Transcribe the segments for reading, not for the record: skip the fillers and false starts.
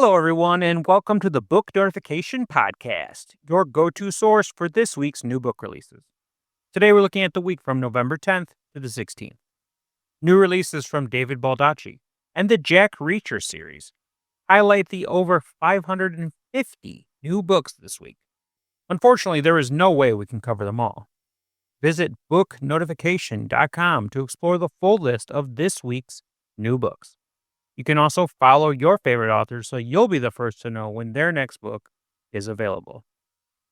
Hello, everyone, and welcome to the Book Notification Podcast, your go to source for this week's new book releases. Today, we're looking at the week from November 10th to the 16th. New releases from David Baldacci and the Jack Reacher series highlight the over 550 new books this week. Unfortunately, there is no way we can cover them all. Visit booknotification.com to explore the full list of this week's new books. You can also follow your favorite authors so you'll be the first to know when their next book is available.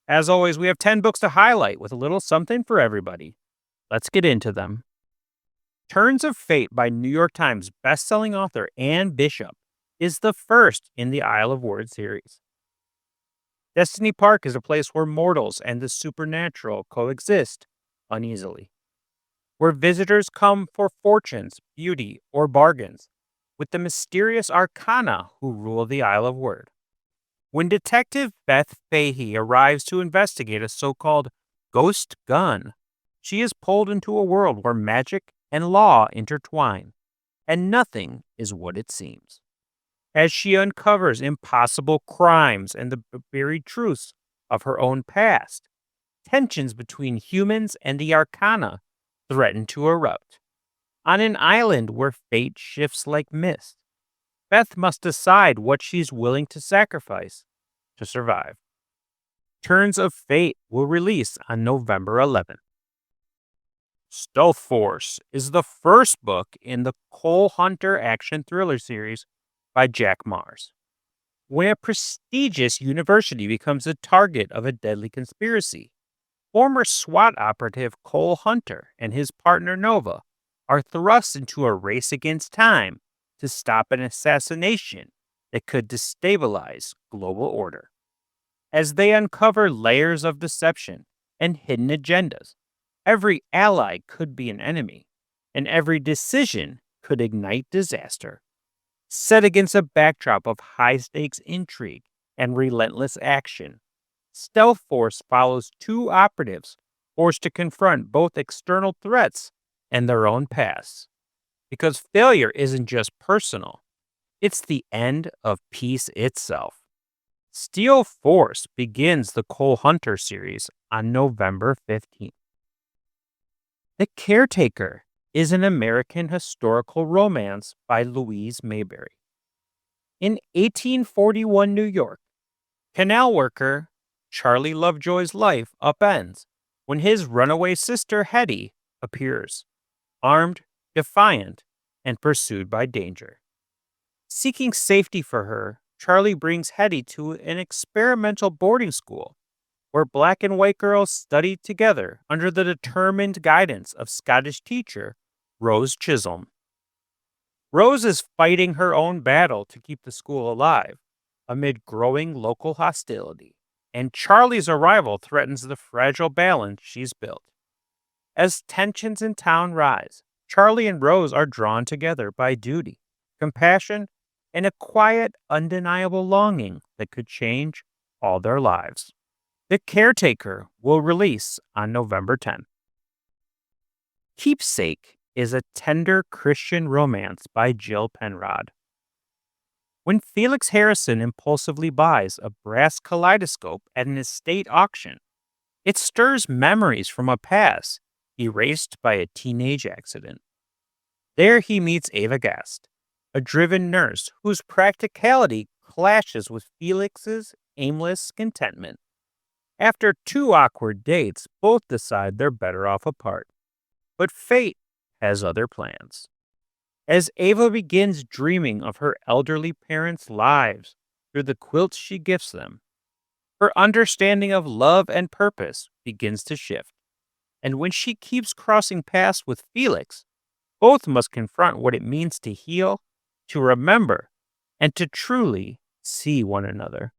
As always, we have 10 books to highlight with a little something for everybody. Let's get into them. Turns of Fate by New York Times bestselling author Anne Bishop is the first in the Isle of Words series. Destiny Park is a place where mortals and the supernatural coexist uneasily, where visitors come for fortunes, beauty, or bargains, with the mysterious arcana who rule the Isle of Word. When Detective Beth Fahey arrives to investigate a so-called ghost gun, she is pulled into a world where magic and law intertwine, and nothing is what it seems. As she uncovers impossible crimes and the buried truths of her own past, tensions between humans and the arcana threaten to erupt. On an island where fate shifts like mist, Beth must decide what she's willing to sacrifice to survive. Turns of Fate will release on November 11th. Stealth Force is the first book in the Cole Hunter action thriller series by Jack Mars. When a prestigious university becomes the target of a deadly conspiracy, former SWAT operative Cole Hunter and his partner Nova are thrust into a race against time to stop an assassination that could destabilize global order. As they uncover layers of deception and hidden agendas, every ally could be an enemy, and every decision could ignite disaster. Set against a backdrop of high-stakes intrigue and relentless action, Stealth Force follows two operatives forced to confront both external threats and their own pasts. Because failure isn't just personal, it's the end of peace itself. Steel Force begins the Cole Hunter series on November 15th. The Caretaker is an American historical romance by Louise Mayberry. In 1841 New York, canal worker Charlie Lovejoy's life upends when his runaway sister Hetty appears, armed, defiant, and pursued by danger. Seeking safety for her, Charlie brings Hetty to an experimental boarding school where black and white girls study together under the determined guidance of Scottish teacher Rose Chisholm. Rose is fighting her own battle to keep the school alive amid growing local hostility, and Charlie's arrival threatens the fragile balance she's built. As tensions in town rise, Charlie and Rose are drawn together by duty, compassion, and a quiet, undeniable longing that could change all their lives. The Caretaker will release on November 10th. Keepsake is a tender Christian romance by Jill Penrod. When Felix Harrison impulsively buys a brass kaleidoscope at an estate auction, it stirs memories from a past erased by a teenage accident. There he meets Ava Gast, a driven nurse whose practicality clashes with Felix's aimless contentment. After two awkward dates, both decide they're better off apart. But fate has other plans. As Ava begins dreaming of her elderly parents' lives through the quilts she gifts them, her understanding of love and purpose begins to shift. And when she keeps crossing paths with Felix, both must confront what it means to heal, to remember, and to truly see one another.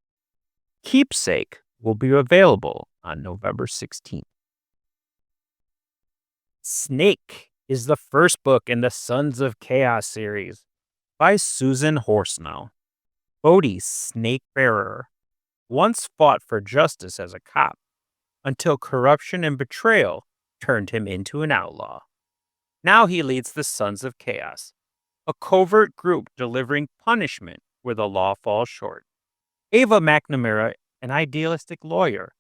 Keepsake will be available on November 16th. Snake is the first book in the Sons of Chaos series by Susan Horsnell. Bodhi Snakebearer once fought for justice as a cop until corruption and betrayal turned him into an outlaw. Now he leads the Sons of Chaos, a covert group delivering punishment where the law falls short. Ava McNamara, an idealistic lawyer,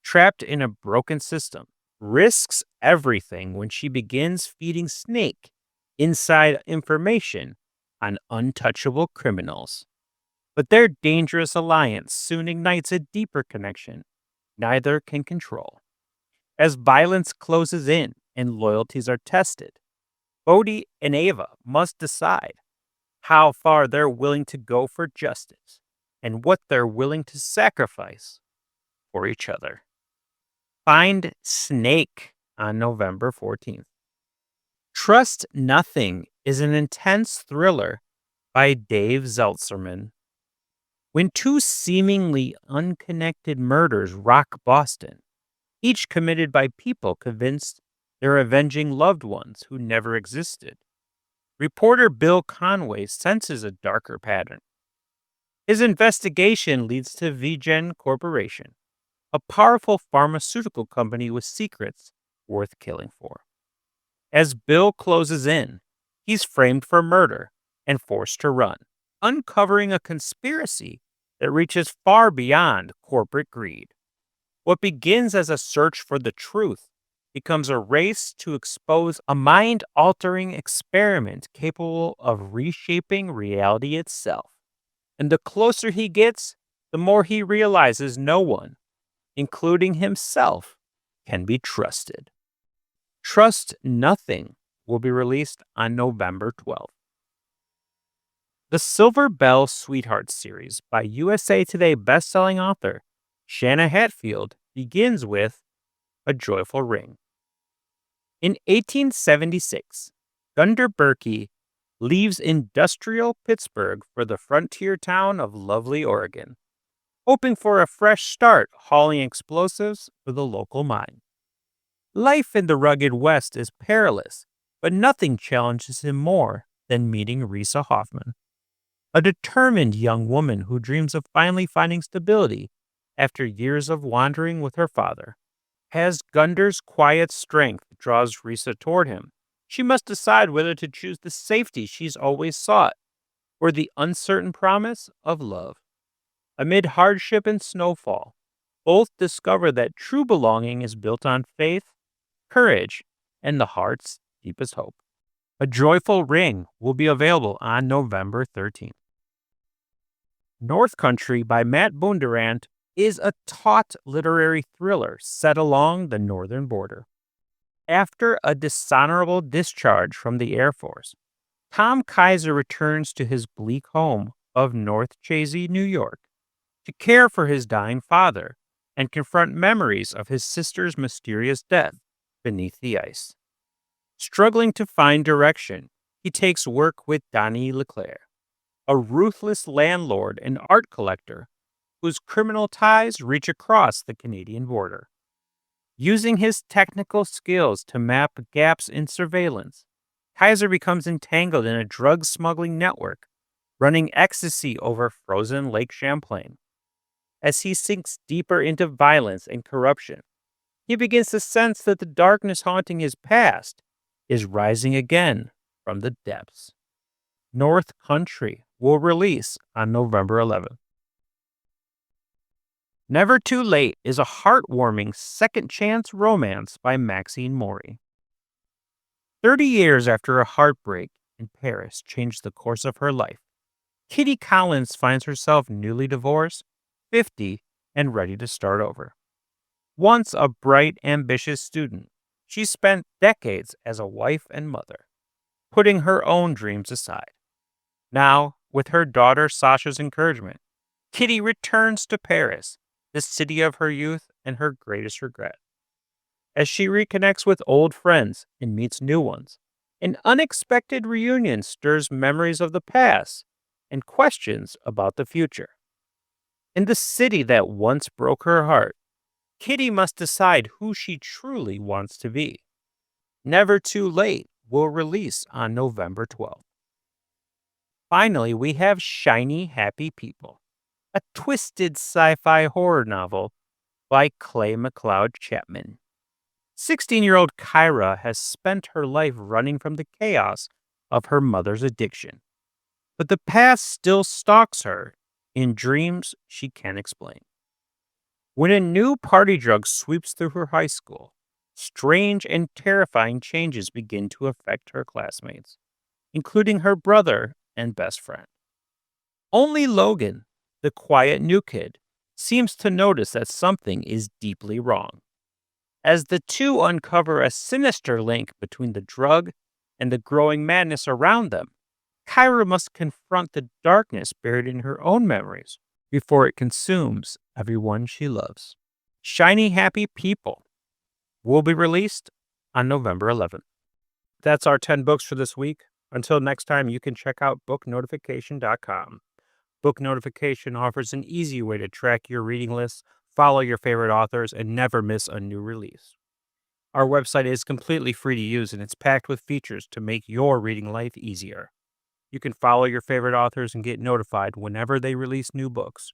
trapped in a broken system, risks everything when she begins feeding Snake inside information on untouchable criminals. But their dangerous alliance soon ignites a deeper connection neither can control. As violence closes in and loyalties are tested, Bodhi and Ava must decide how far they're willing to go for justice and what they're willing to sacrifice for each other. Find Snake on November 14th. Trust Nothing is an intense thriller by Dave Zeltserman. When two seemingly unconnected murders rock Boston, each committed by people convinced they're avenging loved ones who never existed, reporter Bill Conway senses a darker pattern. His investigation leads to VGen Corporation, a powerful pharmaceutical company with secrets worth killing for. As Bill closes in, he's framed for murder and forced to run, uncovering a conspiracy that reaches far beyond corporate greed. What begins as a search for the truth becomes a race to expose a mind-altering experiment capable of reshaping reality itself. And the closer he gets, the more he realizes no one, including himself, can be trusted. Trust Nothing will be released on November 12th. The Silver Bell Sweetheart series by USA Today bestselling author Shanna Hatfield begins with A Joyful Ring. In 1876, Gunder Berkey leaves industrial Pittsburgh for the frontier town of Lovely, Oregon, hoping for a fresh start hauling explosives for the local mine. Life in the rugged West is perilous, but nothing challenges him more than meeting Risa Hoffman, a determined young woman who dreams of finally finding stability after years of wandering with her father. As Gunder's quiet strength draws Risa toward him, she must decide whether to choose the safety she's always sought or the uncertain promise of love. Amid hardship and snowfall, both discover that true belonging is built on faith, courage, and the heart's deepest hope. A Joyful Ring will be available on November 13th. North Country by Matt Bondurant is a taut literary thriller set along the northern border. After a dishonorable discharge from the Air Force, Tom Kaiser returns to his bleak home of North Chazy, New York, to care for his dying father and confront memories of his sister's mysterious death beneath the ice. Struggling to find direction, he takes work with Donnie Leclerc, a ruthless landlord and art collector whose criminal ties reach across the Canadian border. Using his technical skills to map gaps in surveillance, Kaiser becomes entangled in a drug smuggling network, running ecstasy over frozen Lake Champlain. As he sinks deeper into violence and corruption, he begins to sense that the darkness haunting his past is rising again from the depths. North Country will release on November 11th. Never Too Late is a heartwarming second-chance romance by Maxine Morrey. 30 years after a heartbreak in Paris changed the course of her life, Kitty Collins finds herself newly divorced, 50, and ready to start over. Once a bright, ambitious student, she spent decades as a wife and mother, putting her own dreams aside. Now, with her daughter Sasha's encouragement, Kitty returns to Paris, the city of her youth and her greatest regret. As she reconnects with old friends and meets new ones, an unexpected reunion stirs memories of the past and questions about the future. In the city that once broke her heart, Kitty must decide who she truly wants to be. Never Too Late will release on November 12th. Finally, we have Shiny Happy People, a twisted sci-fi horror novel by McLeod Chapman. 16-year-old Kyra has spent her life running from the chaos of her mother's addiction. but the past still stalks her in dreams she can't explain. When a new party drug sweeps through her high school, strange and terrifying changes begin to affect her classmates, including her brother and best friend. Only Logan, the quiet new kid, seems to notice that something is deeply wrong. As the two uncover a sinister link between the drug and the growing madness around them, Kyra must confront the darkness buried in her own memories before it consumes everyone she loves. Shiny Happy People will be released on November 11th. That's our 10 books for this week. Until next time, you can check out booknotification.com. Book Notification offers an easy way to track your reading lists, follow your favorite authors, and never miss a new release. Our website is completely free to use, and it's packed with features to make your reading life easier. You can follow your favorite authors and get notified whenever they release new books.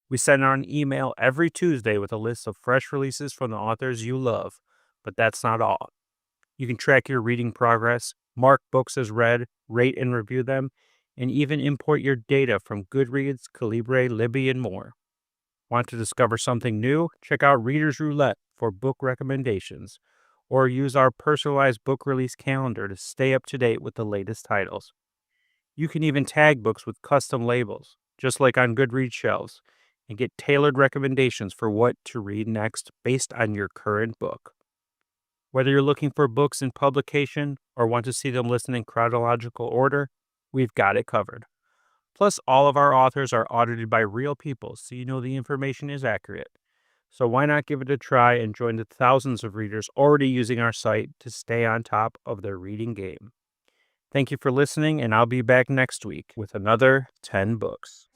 We send out an email every Tuesday with a list of fresh releases from the authors you love, but that's not all. You can track your reading progress, mark books as read, rate and review them, and even import your data from Goodreads, Calibre, Libby, and more. Want to discover something new? Check out Reader's Roulette for book recommendations, or use our personalized book release calendar to stay up to date with the latest titles. You can even tag books with custom labels, just like on Goodreads shelves, and get tailored recommendations for what to read next based on your current book. Whether you're looking for books in publication or want to see them listed in chronological order, we've got it covered. Plus, all of our authors are audited by real people, so you know the information is accurate. So why not give it a try and join the thousands of readers already using our site to stay on top of their reading game. Thank you for listening, and I'll be back next week with another 10 books.